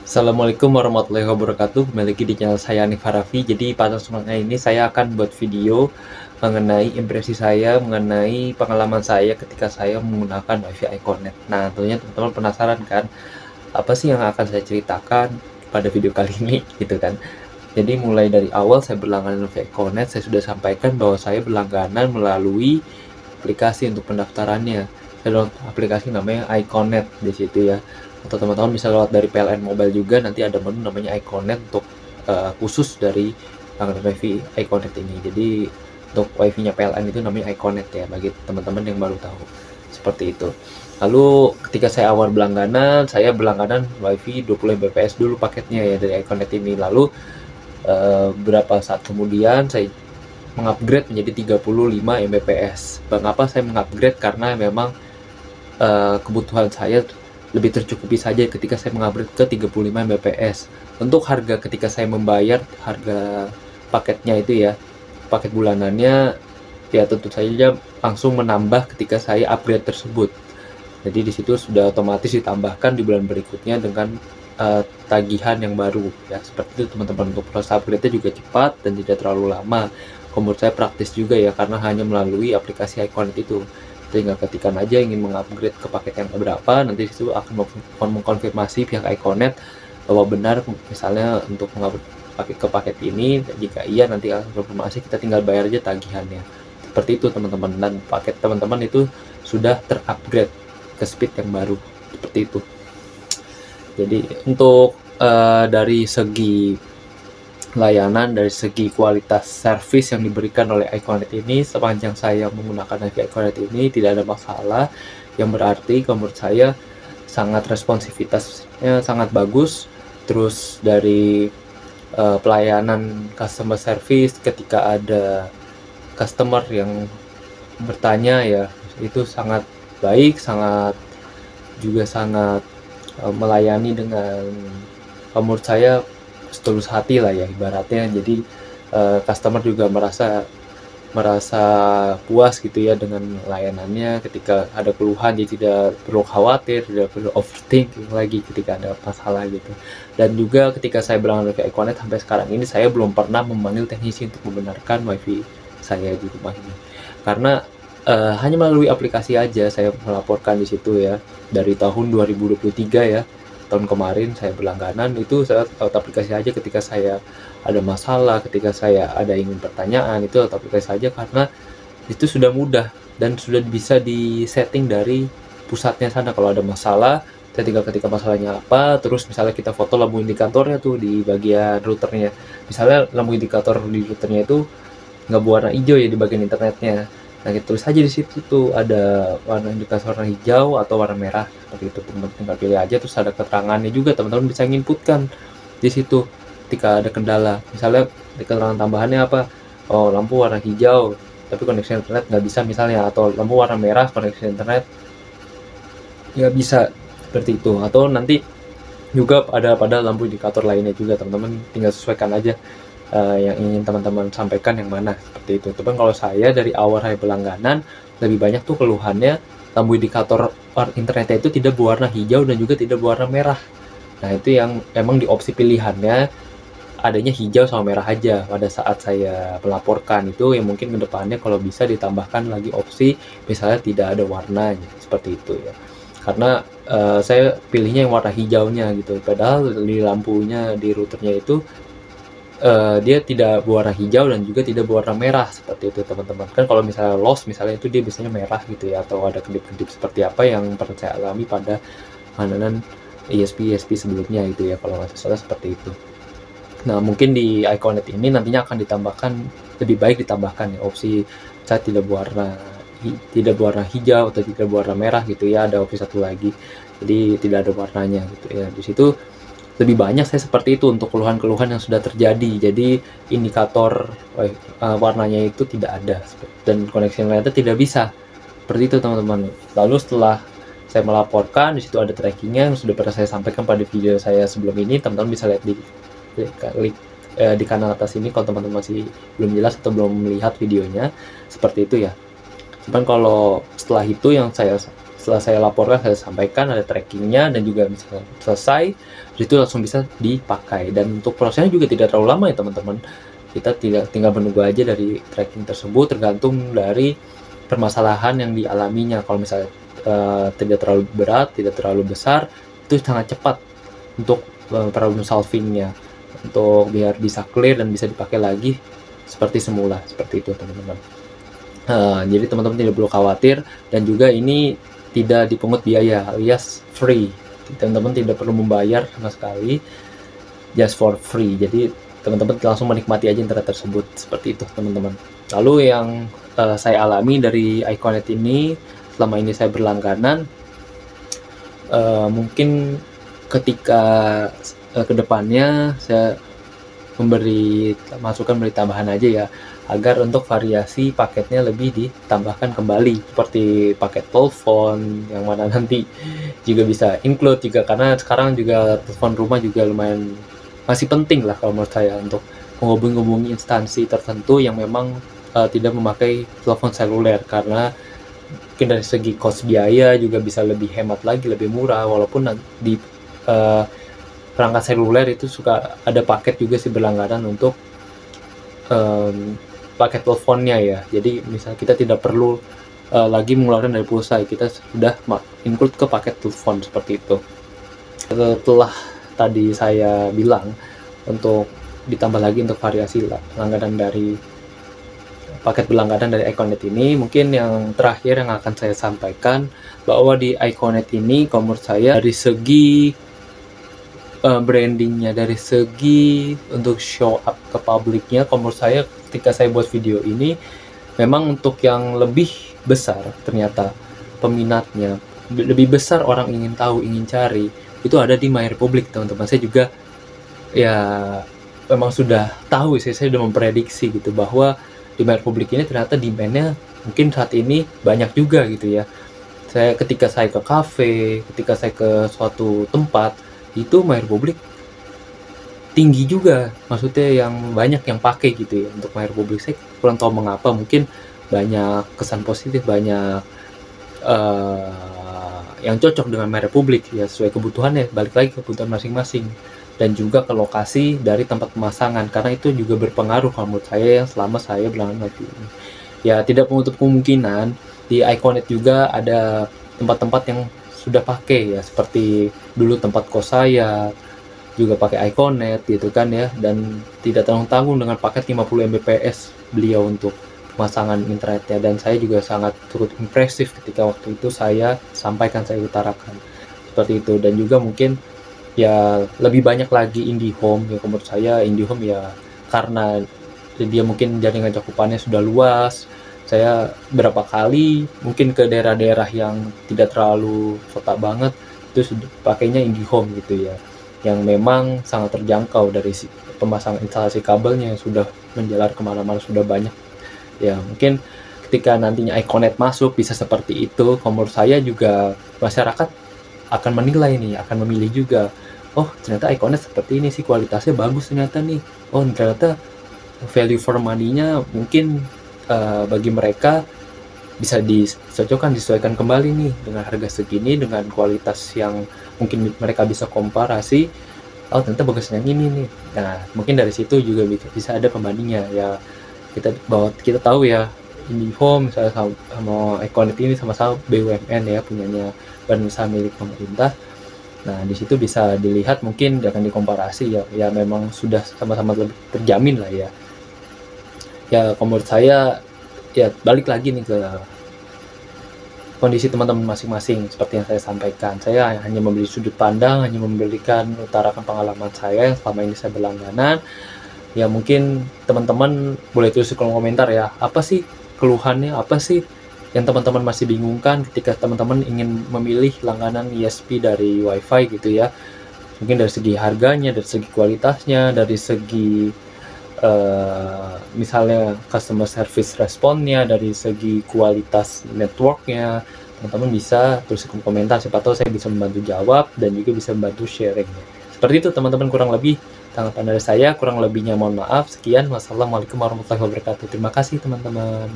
Assalamualaikum warahmatullahi wabarakatuh. Kembali lagi di channel saya Hanif Harafi. Jadi pada kesempatan ini saya akan buat video mengenai impresi saya, mengenai pengalaman saya ketika saya menggunakan WiFi iConnect. Nah, tentunya teman-teman penasaran kan, apa sih yang akan saya ceritakan pada video kali ini gitu kan. Jadi mulai dari awal saya berlangganan WiFi iConnect, saya sudah sampaikan bahwa saya berlangganan melalui aplikasi untuk pendaftarannya. Saya download aplikasi namanya iConnect di situ ya. Atau teman-teman bisa lewat dari PLN Mobile juga, nanti ada menu namanya iConnect untuk khusus dari langganan WiFi iConnect ini. Jadi untuk WiFi-nya PLN itu namanya iConnect ya, bagi teman-teman yang baru tahu. Seperti itu. Lalu ketika saya awal berlangganan, saya berlangganan WiFi 20 Mbps dulu paketnya ya dari iConnect ini. Lalu beberapa saat kemudian saya mengupgrade menjadi 35 Mbps. Mengapa saya mengupgrade? Karena memang kebutuhan saya lebih tercukupi saja ketika saya mengupgrade ke 35 Mbps. Untuk harga ketika saya membayar harga paketnya itu ya, paket bulanannya ya tentu saja langsung menambah ketika saya upgrade tersebut. Jadi di situ sudah otomatis ditambahkan di bulan berikutnya dengan tagihan yang baru ya, seperti itu teman-teman. Untuk proses upgrade-nya juga cepat dan tidak terlalu lama. Menurut saya praktis juga ya, karena hanya melalui aplikasi iConnect itu. Tinggal ketikan aja ingin mengupgrade ke paket yang berapa, nanti itu akan mengkonfirmasi pihak iConnect bahwa benar misalnya untuk mengupgrade ke paket ini. Jika iya, nanti akan konfirmasi, kita tinggal bayar aja tagihannya. Seperti itu teman-teman, dan paket teman-teman itu sudah terupgrade ke speed yang baru, seperti itu. Jadi untuk dari segi layanan, dari segi kualitas servis yang diberikan oleh iConnect ini, sepanjang saya menggunakan WiFi iConnect ini tidak ada masalah, yang berarti menurut saya sangat responsivitasnya sangat bagus. Terus dari pelayanan customer service ketika ada customer yang bertanya ya, itu sangat baik, sangat melayani dengan menurut saya setulus hati lah ya ibaratnya. Jadi customer juga merasa puas gitu ya dengan layanannya. Ketika ada keluhan, jadi tidak perlu khawatir, tidak perlu overthinking lagi ketika ada masalah gitu. Dan juga ketika saya berlangganan ke iConnect sampai sekarang ini, saya belum pernah memanggil teknisi untuk membenarkan WiFi saya di rumah ini, karena hanya melalui aplikasi aja saya melaporkan di situ ya. Dari tahun 2023 ya, tahun kemarin saya berlangganan, itu saya lewat aplikasi aja. Ketika saya ada masalah, ketika saya ada ingin pertanyaan, itu lewat aplikasi saja, karena itu sudah mudah dan sudah bisa disetting dari pusatnya sana. Kalau ada masalah, saya tinggal ketika masalahnya apa, terus misalnya kita foto lampu indikatornya tuh di bagian routernya. Misalnya lampu indikator di routernya itu nggak berwarna hijau ya di bagian internetnya. Nah, kita tulis aja di situ tuh ada warna indikator warna hijau atau warna merah, seperti itu. Teman-teman tinggal pilih aja, terus ada keterangannya juga, teman-teman bisa inputkan di situ ketika ada kendala. Misalnya di keterangan tambahannya apa, oh lampu warna hijau tapi koneksi internet nggak bisa misalnya, atau lampu warna merah koneksi internet nggak bisa, seperti itu. Atau nanti juga ada pada lampu indikator lainnya juga, teman-teman tinggal sesuaikan aja yang ingin teman-teman sampaikan yang mana, seperti itu. Tapi kalau saya dari awal saya berlangganan, lebih banyak tuh keluhannya lampu indikator internetnya itu tidak berwarna hijau dan juga tidak berwarna merah. Nah, itu yang emang di opsi pilihannya adanya hijau sama merah aja pada saat saya melaporkan. Itu yang mungkin kedepannya kalau bisa ditambahkan lagi opsi misalnya tidak ada warnanya, seperti itu ya. Karena saya pilihnya yang warna hijaunya gitu, padahal di lampunya di routernya itu dia tidak berwarna hijau dan juga tidak berwarna merah, seperti itu teman-teman. Kan kalau misalnya loss misalnya, itu dia biasanya merah gitu ya, atau ada kedip-kedip seperti apa yang pernah saya alami pada langganan ISP sebelumnya itu ya, kalau nggak salah seperti itu. Nah, mungkin di iConnect ini nantinya akan ditambahkan, lebih baik ditambahkan ya opsi cat tidak berwarna hijau atau tidak berwarna merah gitu ya, ada opsi satu lagi, jadi tidak ada warnanya gitu ya. Di situ lebih banyak saya seperti itu untuk keluhan-keluhan yang sudah terjadi. Jadi indikator warnanya itu tidak ada dan koneksi internet tidak bisa, seperti itu teman-teman. Lalu setelah saya melaporkan, di situ ada trackingnya yang sudah pernah saya sampaikan pada video saya sebelum ini. Teman-teman bisa lihat di kanal atas ini kalau teman-teman masih belum jelas atau belum melihat videonya, seperti itu ya. Cuman kalau setelah itu yang saya setelah saya laporkan, saya sampaikan ada trackingnya dan juga misalnya selesai, itu langsung bisa dipakai. Dan untuk prosesnya juga tidak terlalu lama ya teman-teman. Kita tinggal menunggu aja dari tracking tersebut, tergantung dari permasalahan yang dialaminya. Kalau misalnya tidak terlalu berat, tidak terlalu besar, itu sangat cepat untuk problem solvingnya, untuk biar bisa clear dan bisa dipakai lagi seperti semula, seperti itu teman-teman. Jadi teman-teman tidak perlu khawatir, dan juga ini tidak dipungut biaya alias free. Teman-teman tidak perlu membayar sama sekali, just for free. Jadi teman-teman langsung menikmati aja internet tersebut, seperti itu teman-teman. Lalu yang saya alami dari iConnect ini selama ini saya berlangganan, mungkin ketika kedepannya saya memberi masukan, beri tambahan aja ya, agar untuk variasi paketnya lebih ditambahkan kembali, seperti paket telepon yang mana nanti juga bisa include juga, karena sekarang juga telepon rumah juga lumayan masih penting lah kalau menurut saya untuk menghubungi instansi tertentu yang memang tidak memakai telepon seluler, karena mungkin dari segi cost biaya juga bisa lebih hemat lagi, lebih murah, walaupun di perangkat seluler itu suka ada paket juga sih berlangganan untuk paket teleponnya ya. Jadi misalnya kita tidak perlu lagi mengeluarkan dari pulsa, kita sudah include ke paket telepon seperti itu. Setelah tadi saya bilang untuk ditambah lagi untuk variasi langganan dari paket berlangganan dari iConnect ini, mungkin yang terakhir yang akan saya sampaikan bahwa di iConnect ini kalau menurut saya dari segi brandingnya, dari segi untuk show up ke publiknya, kalau menurut saya ketika saya buat video ini memang untuk yang lebih besar, ternyata peminatnya lebih besar, orang ingin tahu, ingin cari, itu ada di MyRepublik teman-teman. Saya juga ya memang sudah tahu sih, saya sudah memprediksi gitu bahwa di MyRepublik ini ternyata demand-nya mungkin saat ini banyak juga gitu ya. Ketika saya ke kafe, ketika saya ke suatu tempat, itu MyRepublik tinggi juga, maksudnya yang banyak yang pakai gitu ya untuk MyRepublik. Saya kurang tahu mengapa, mungkin banyak kesan positif, banyak yang cocok dengan MyRepublik ya, sesuai kebutuhannya, balik lagi ke kebutuhan masing-masing, dan juga ke lokasi dari tempat pemasangan, karena itu juga berpengaruh kalau menurut saya yang selama saya berlangganan ini. Ya tidak menutup kemungkinan di iConnect juga ada tempat-tempat yang sudah pakai ya, seperti dulu tempat kos saya juga pakai iConnect gitu kan ya, dan tidak tanggung-tanggung dengan paket 50 Mbps beliau untuk pemasangan internetnya, dan saya juga sangat turut impresif ketika waktu itu saya sampaikan, saya utarakan seperti itu. Dan juga mungkin ya lebih banyak lagi IndiHome ya, menurut saya IndiHome ya karena dia mungkin jaringan cakupannya sudah luas. Saya berapa kali mungkin ke daerah-daerah yang tidak terlalu kota banget itu sudah pakainya IndiHome gitu ya, yang memang sangat terjangkau dari pemasangan instalasi kabelnya yang sudah menjalar kemana-mana, sudah banyak ya. Mungkin ketika nantinya iConnect masuk bisa seperti itu, menurut saya juga masyarakat akan menilai nih, akan memilih juga, oh ternyata iConnect seperti ini sih, kualitasnya bagus ternyata nih, oh ternyata value for money-nya mungkin bagi mereka bisa dicocokkan, disesuaikan kembali nih dengan harga segini, dengan kualitas yang mungkin mereka bisa komparasi, oh ternyata bagus yang ini nih. Nah mungkin dari situ juga bisa ada pembandingnya ya, kita tahu ya IndiHome misalnya sama iConnect ini sama-sama BUMN ya, punyanya badan usaha milik pemerintah. Nah di situ bisa dilihat, mungkin akan dikomparasi ya memang sudah sama-sama lebih terjamin lah ya. Ya menurut saya ya balik lagi nih ke kondisi teman-teman masing-masing, seperti yang saya sampaikan. Saya hanya memberi sudut pandang, hanya utarakan pengalaman saya yang selama ini saya berlangganan. Ya mungkin teman-teman boleh tulis di kolom komentar ya, apa sih keluhannya, apa sih yang teman-teman masih bingungkan ketika teman-teman ingin memilih langganan ISP dari WiFi gitu ya. Mungkin dari segi harganya, dari segi kualitasnya, dari segi misalnya customer service responnya, dari segi kualitas networknya. Teman-teman bisa tulis di komentar, siapa tahu saya bisa membantu jawab dan juga bisa membantu sharing. Seperti itu teman-teman, kurang lebih tanggapan dari saya. Kurang lebihnya mohon maaf. Sekian, wassalamualaikum warahmatullahi wabarakatuh. Terima kasih teman-teman.